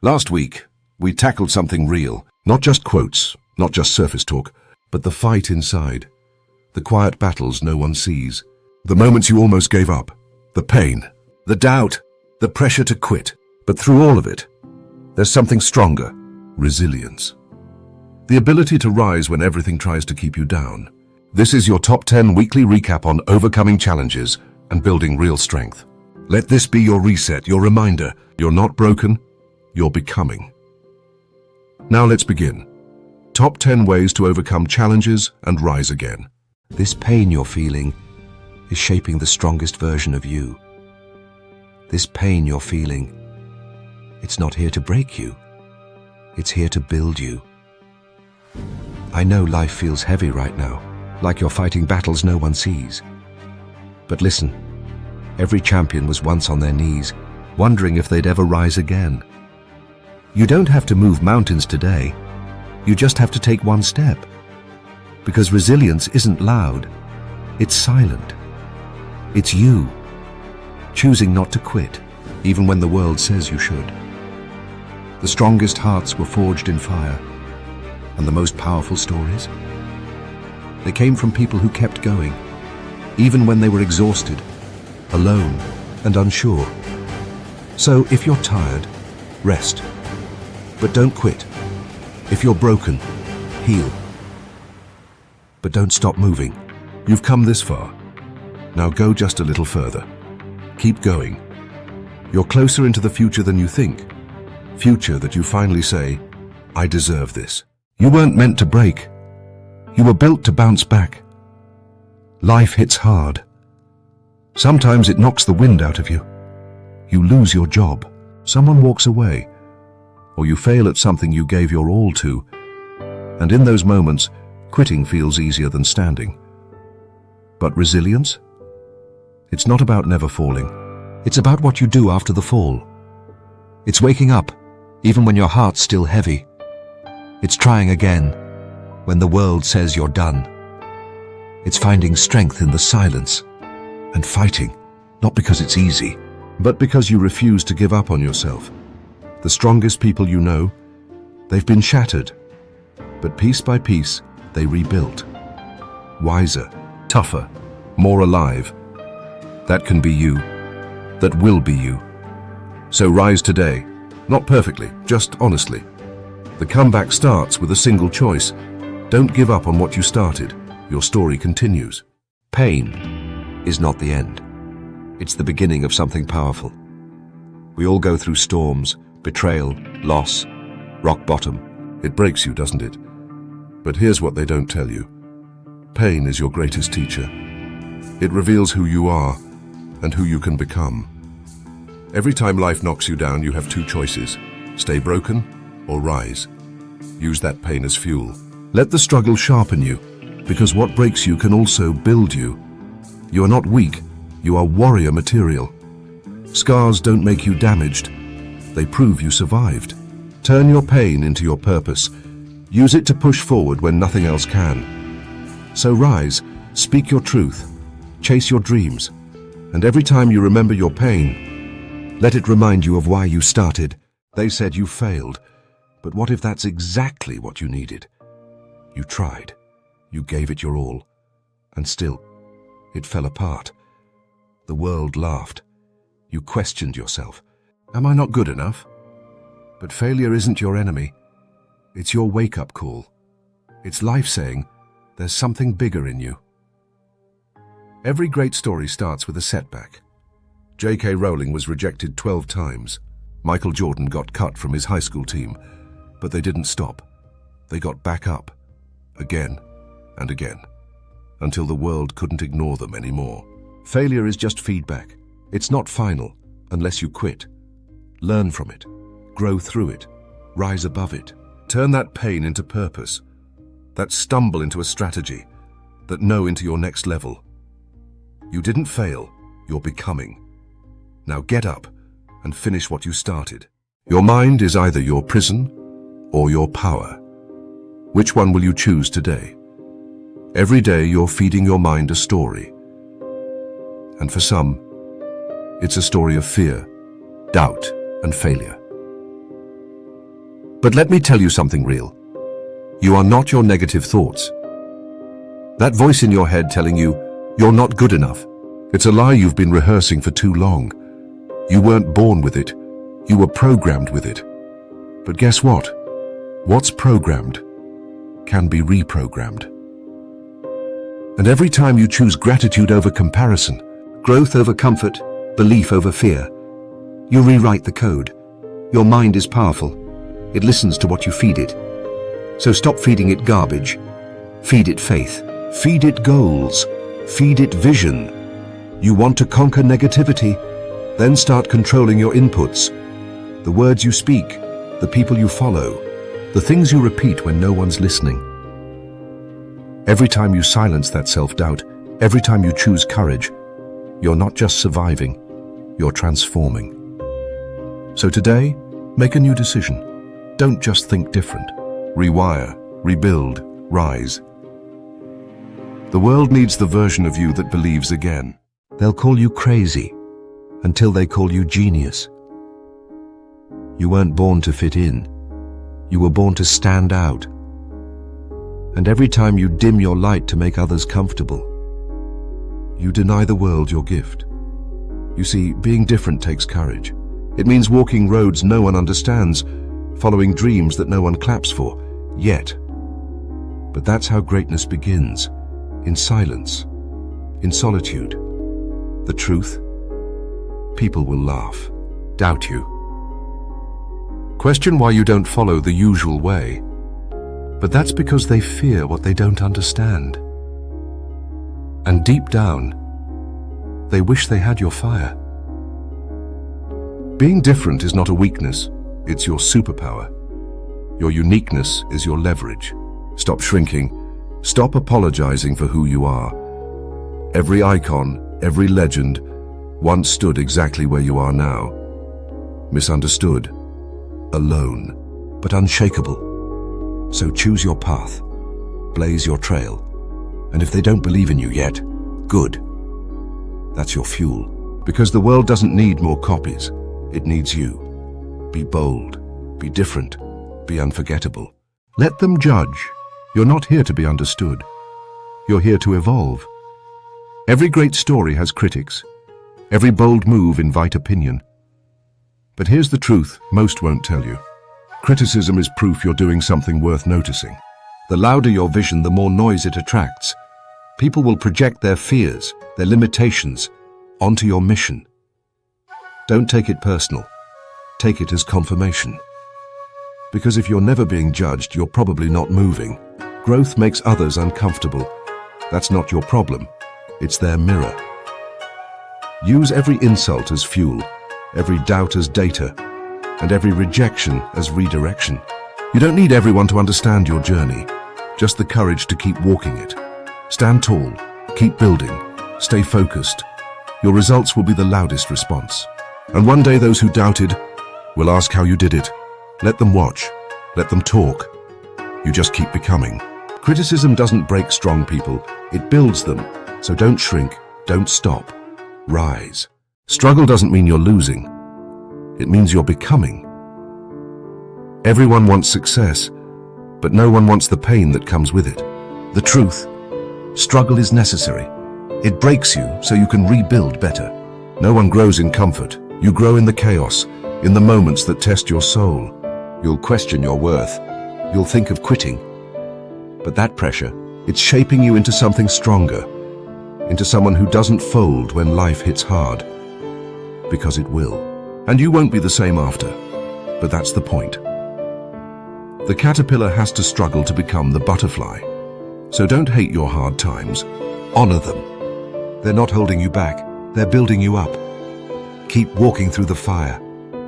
Last week, we tackled something real. Not just quotes, not just surface talk, but the fight inside. The quiet battles no one sees. The moments you almost gave up. The pain. The doubt. The pressure to quit. But through all of it, there's something stronger. Resilience. The ability to rise when everything tries to keep you down. This is your top 10 weekly recap on overcoming challenges and building real strength. Let this be your reset, your reminder. You're not broken, you're becoming. Now let's begin. Top 10 ways to overcome challenges and rise again. This pain you're feeling is shaping the strongest version of you. This pain you're feeling, it's not here to break you. It's here to build you. I know life feels heavy right now, like you're fighting battles no one sees. But listen, every champion was once on their knees, wondering if they'd ever rise again. You don't have to move mountains today. You just have to take one step. Because resilience isn't loud. It's silent. It's you, choosing not to quit, even when the world says you should. The strongest hearts were forged in fire, and the most powerful stories, they came from people who kept going, even when they were exhausted, alone, and unsure. So if you're tired, rest. But don't quit. If you're broken, heal. But don't stop moving. You've come this far. Now go just a little further. Keep going. You're closer into the future than you think. Future that you finally say, I deserve this. You weren't meant to break. You were built to bounce back. Life hits hard. Sometimes it knocks the wind out of you. You lose your job. Someone walks away. Or you fail at something you gave your all to. And in those moments, quitting feels easier than standing. But resilience? It's not about never falling. It's about what you do after the fall. It's waking up, even when your heart's still heavy. It's trying again, when the world says you're done. It's finding strength in the silence and fighting, not because it's easy, but because you refuse to give up on yourself. The strongest people you know, they've been shattered, but piece by piece, they rebuilt. Wiser, tougher, more alive. That can be you. That will be you. So rise today, not perfectly, just honestly. The comeback starts with a single choice. Don't give up on what you started. Your story continues. Pain is not the end. It's the beginning of something powerful. We all go through storms, betrayal, loss, rock bottom. It breaks you, doesn't it? But here's what they don't tell you. Pain is your greatest teacher. It reveals who you are and who you can become. Every time life knocks you down, you have two choices. Stay broken or rise. Use that pain as fuel. Let the struggle sharpen you, because what breaks you can also build you. You are not weak, you are warrior material. Scars don't make you damaged. They prove you survived. Turn your pain into your purpose. Use it to push forward when nothing else can. So rise, speak your truth, chase your dreams, and every time you remember your pain, let it remind you of why you started. They said you failed, but what if that's exactly what you needed? You tried, you gave it your all, and still, it fell apart. The world laughed. You questioned yourself. Am I not good enough? But failure isn't your enemy. It's your wake-up call. It's life saying, there's something bigger in you. Every great story starts with a setback. J.K. Rowling was rejected 12 times. Michael Jordan got cut from his high school team, but they didn't stop. They got back up, again and again, until the world couldn't ignore them anymore. Failure is just feedback. It's not final, unless you quit. Learn from it, grow through it, rise above it. Turn that pain into purpose, that stumble into a strategy, that no into your next level. You didn't fail, you're becoming. Now get up and finish what you started. Your mind is either your prison or your power. Which one will you choose today? Every day you're feeding your mind a story. And for some, it's a story of fear, doubt, and failure. But let me tell you something real. You are not your negative thoughts. That voice in your head telling you, you're not good enough. It's a lie you've been rehearsing for too long. You weren't born with it. You were programmed with it. But guess what? What's programmed can be reprogrammed. And every time you choose gratitude over comparison, Growth over comfort, belief over fear, you rewrite the code. Your mind is powerful. It listens to what you feed it. So stop feeding it garbage. Feed it faith. feed it goals, feed it vision. You want to conquer negativity? Then start controlling your inputs. The words you speak, the people you follow, the things you repeat when no one's listening. Every time you silence that self-doubt, every time you choose courage, you're not just surviving, you're transforming. So today, make a new decision. Don't just think different. Rewire, rebuild, rise. The world needs the version of you that believes again. They'll call you crazy until they call you genius. You weren't born to fit in. You were born to stand out. And every time you dim your light to make others comfortable, you deny the world your gift. You see, being different takes courage. It means walking roads no one understands, following dreams that no one claps for, yet. But that's how greatness begins, in silence, in solitude. The truth? People will laugh, doubt you. Question why you don't follow the usual way. But that's because they fear what they don't understand. And deep down, they wish they had your fire. Being different is not a weakness, it's your superpower. Your uniqueness is your leverage. Stop shrinking. Stop apologizing for who you are. Every icon, every legend, once stood exactly where you are now. Misunderstood, alone, but unshakable. So choose your path, blaze your trail, and if they don't believe in you yet, good. That's your fuel. Because the world doesn't need more copies, it needs you. Be bold, be different, be unforgettable. Let them judge. You're not here to be understood. You're here to evolve. Every great story has critics. Every bold move invites opinion. But here's the truth most won't tell you. Criticism is proof you're doing something worth noticing. The louder your vision, the more noise it attracts. People will project their fears, their limitations, onto your mission. Don't take it personal. Take it as confirmation. Because if you're never being judged, you're probably not moving. Growth makes others uncomfortable. That's not your problem. It's their mirror. Use every insult as fuel, every doubt as data, and every rejection as redirection. You don't need everyone to understand your journey, just the courage to keep walking it. Stand tall, keep building, stay focused. Your results will be the loudest response. And one day those who doubted will ask how you did it. Let them watch, let them talk. You just keep becoming. Criticism doesn't break strong people, it builds them. So don't shrink, don't stop, rise. Struggle doesn't mean you're losing. It means you're becoming. Everyone wants success, but no one wants the pain that comes with it. The truth, struggle is necessary. It breaks you so you can rebuild better. No one grows in comfort. You grow in the chaos, in the moments that test your soul. You'll question your worth. You'll think of quitting. But that pressure, it's shaping you into something stronger, into someone who doesn't fold when life hits hard. Because it will. And you won't be the same after. But that's the point. The caterpillar has to struggle to become the butterfly. So don't hate your hard times. Honor them. They're not holding you back. They're building you up. Keep walking through the fire.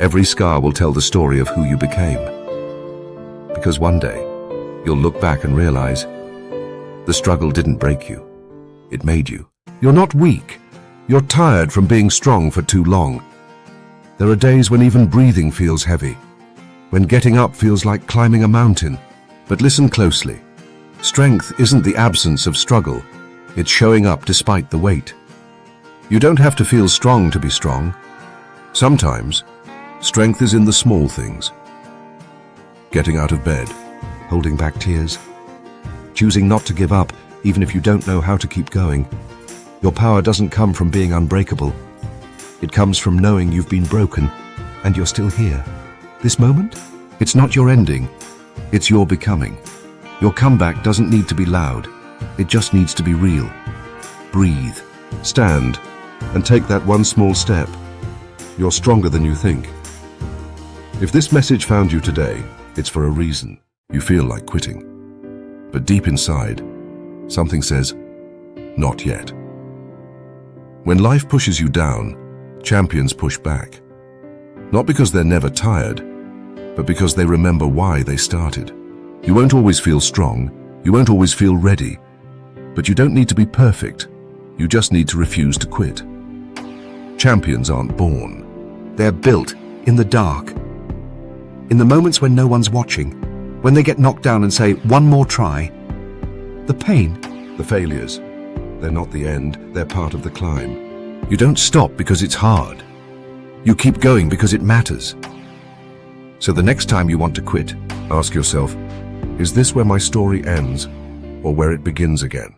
Every scar will tell the story of who you became. Because one day, you'll look back and realize the struggle didn't break you. It made you. You're not weak. You're tired from being strong for too long. There are days when even breathing feels heavy, when getting up feels like climbing a mountain. But listen closely. Strength isn't the absence of struggle. It's showing up despite the weight. You don't have to feel strong to be strong. Sometimes, strength is in the small things. getting out of bed, holding back tears, choosing not to give up even if you don't know how to keep going. Your power doesn't come from being unbreakable. It comes from knowing you've been broken and you're still here. This moment, it's not your ending, it's your becoming. Your comeback doesn't need to be loud, it just needs to be real. Breathe, stand, and take that one small step. You're stronger than you think. If this message found you today, it's for a reason. You feel like quitting. But deep inside, something says, not yet. When life pushes you down, champions push back. Not because they're never tired, but because they remember why they started. You won't always feel strong, you won't always feel ready, but you don't need to be perfect. You just need to refuse to quit. Champions aren't born. They're built in the dark. In the moments when no one's watching, when they get knocked down and say, one more try. The pain, the failures, they're not the end, they're part of the climb. You don't stop because it's hard. You keep going because it matters. So the next time you want to quit, ask yourself, is this where my story ends or where it begins again?